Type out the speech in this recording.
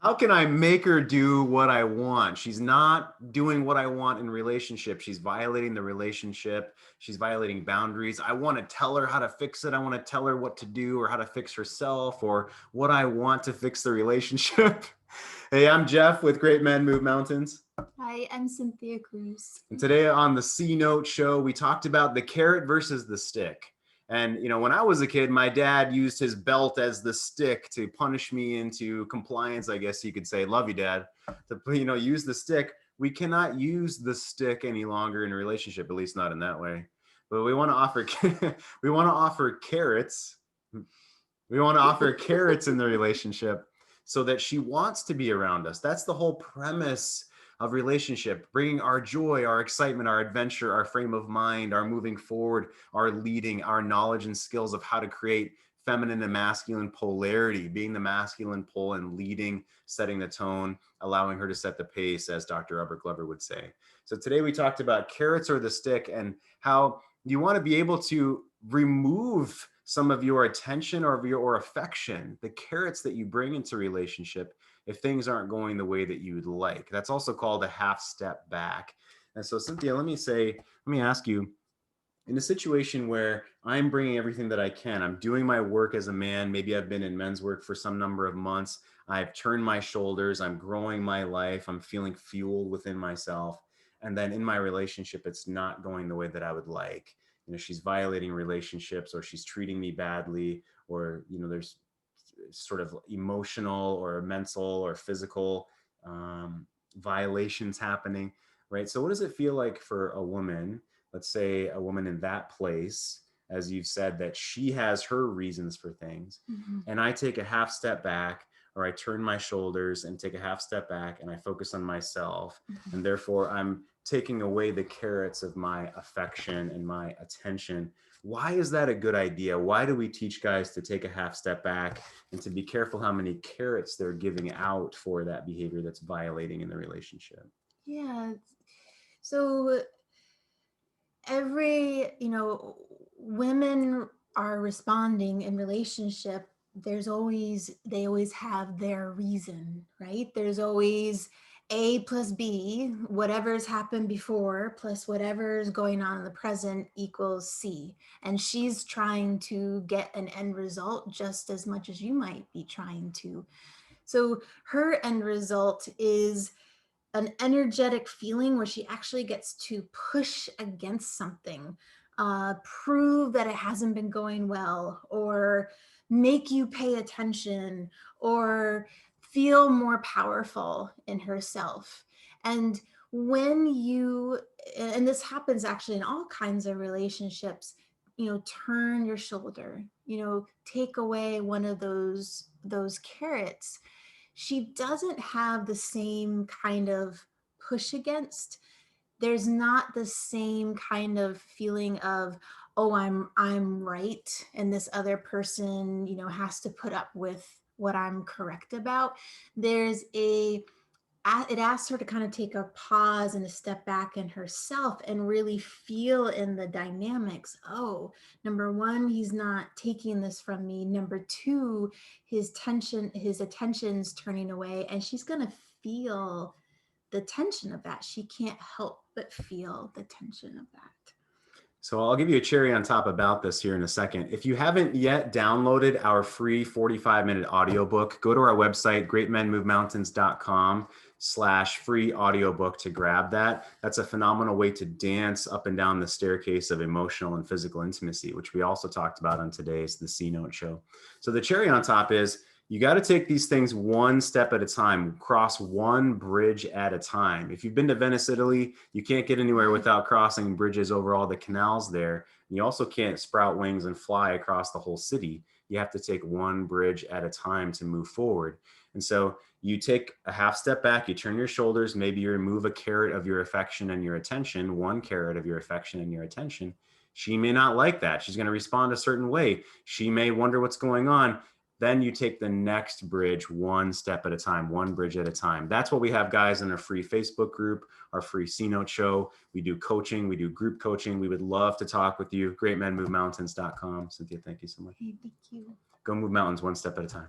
how can I make her do what I want? She's not doing what I want in relationship. She's violating the relationship. She's violating boundaries. I want to tell her how to fix it. I want to tell her what to do or how to fix herself or what I want to fix the relationship. Hey, I'm Jeff with Great Men Move Mountains. Hi, I'm Cynthia Cruz. And today on the C Note show, we talked about the carrot versus the stick. And, when I was a kid, my dad used his belt as the stick to punish me into compliance, I guess you could say. Love you, Dad. To, use the stick. We cannot use the stick any longer in a relationship, at least not in that way. But we want to offer, we want to offer carrots. We want to offer carrots in the relationship so that she wants to be around us. That's the whole premise of relationship, bringing our joy, our excitement, our adventure, our frame of mind, our moving forward, our leading, our knowledge and skills of how to create feminine and masculine polarity, being the masculine pole and leading, setting the tone, allowing her to set the pace, as Dr. Robert Glover would say. So today we talked about carrots or the stick and how you want to be able to remove some of your attention or your affection, the carrots that you bring into relationship if things aren't going the way that you'd like. That's also called a half step back. And so, Cynthia, let me ask you, in a situation where I'm bringing everything that I can, I'm doing my work as a man, maybe I've been in men's work for some number of months, I've turned my shoulders, I'm growing my life, I'm feeling fueled within myself. And then in my relationship, it's not going the way that I would like. She's violating relationships or she's treating me badly, or, there's sort of emotional or mental or physical violations happening, right? So what does it feel like for a woman, let's say a woman in that place, as you've said, that she has her reasons for things, and I take a half step back, or I turn my shoulders and take a half step back and I focus on myself, and therefore I'm taking away the carrots of my affection and my attention. Why is that a good idea? Why do we teach guys to take a half step back and to be careful how many carrots they're giving out for that behavior that's violating in the relationship? Yeah. So women are responding in relationship. They always have their reason, right? There's always A plus B, whatever's happened before, plus whatever's going on in the present equals C. And she's trying to get an end result just as much as you might be trying to. So her end result is an energetic feeling where she actually gets to push against something, prove that it hasn't been going well, or make you pay attention, or feel more powerful in herself. And and this happens actually in all kinds of relationships, turn your shoulder, take away one of those carrots, she doesn't have the same kind of push against. There's not the same kind of feeling of, oh, I'm right and this other person has to put up with what I'm correct about. It asks her to kind of take a pause and a step back in herself and really feel in the dynamics. Oh, number one, he's not taking this from me. Number two, his attention's turning away, and she's going to feel the tension of that. She can't help but feel the tension of that. So I'll give you a cherry on top about this here in a second. If you haven't yet downloaded our free 45-minute audiobook, go to our website, greatmenmovemountains.com/free audiobook to grab that. That's a phenomenal way to dance up and down the staircase of emotional and physical intimacy, which we also talked about on today's The C Note show. So the cherry on top is you got to take these things one step at a time, cross one bridge at a time. If you've been to Venice, Italy, you can't get anywhere without crossing bridges over all the canals there. And you also can't sprout wings and fly across the whole city. You have to take one bridge at a time to move forward. And so you take a half step back, you turn your shoulders, maybe you remove a carrot of your affection and your attention, one carrot of your affection and your attention. She may not like that. She's going to respond a certain way. She may wonder what's going on. Then you take the next bridge one step at a time, one bridge at a time. That's what we have, guys, in our free Facebook group, our free C Note show. We do coaching. We do group coaching. We would love to talk with you. GreatMenMoveMountains.com. Cynthia, thank you so much. Hey, thank you. Go move mountains one step at a time.